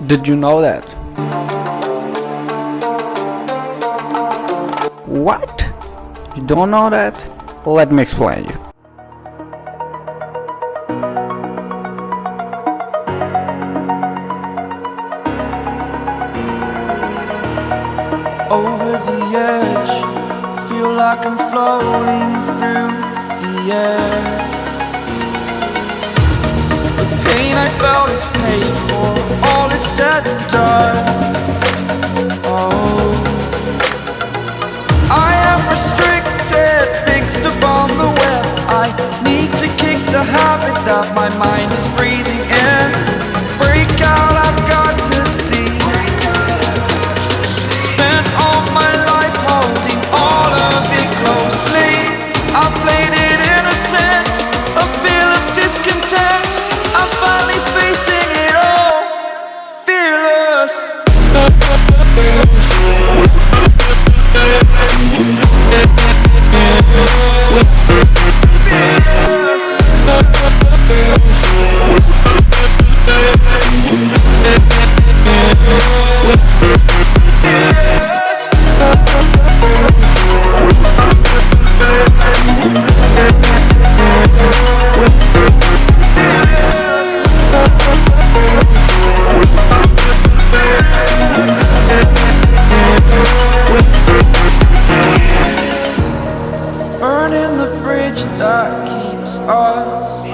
Did you know that? What? You don't know that? Let me explain you. Over the edge, feel like I'm floating through the air. The pain I felt is paid for, all is said and done. Oh, I am restricted, fixed upon the web. I need to kick the habit that my mind is breathing in. Break out, I've got to see. Spent all my life holding all of it closely. I played it innocent, a feel of discontent. I'm finally facing it all, fearless. Burning the bridge that keeps us.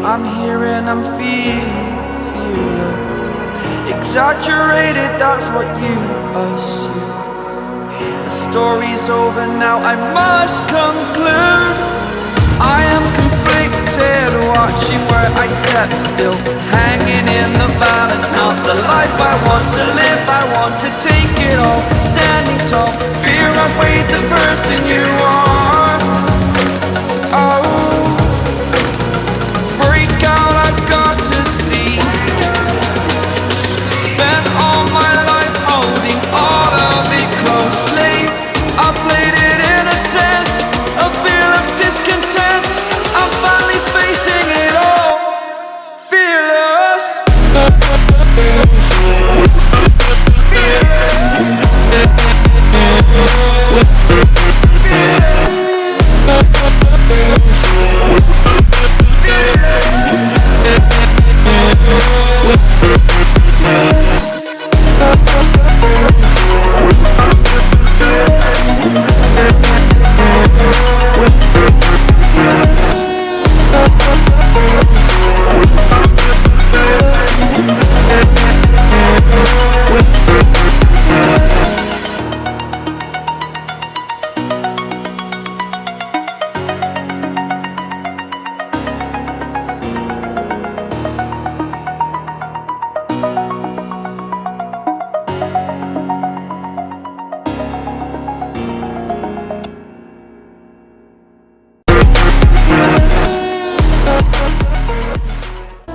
I'm here and I'm feeling fearless. Exaggerated, that's what you assume. The story's over now, I must conclude. I am conflicted, watching where I step still, hanging in the balance. Not the life I want to live, I want to take it all. Standing tall, fear outweighed the person you are. Oh, break out, I've got to see. Spent all my life holding all of it closely. I played it innocent, a feel of discontent. I'm finally facing it all, fearless.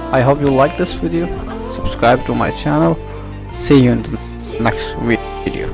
I hope you like this video. Subscribe to my channel. See you in the next video.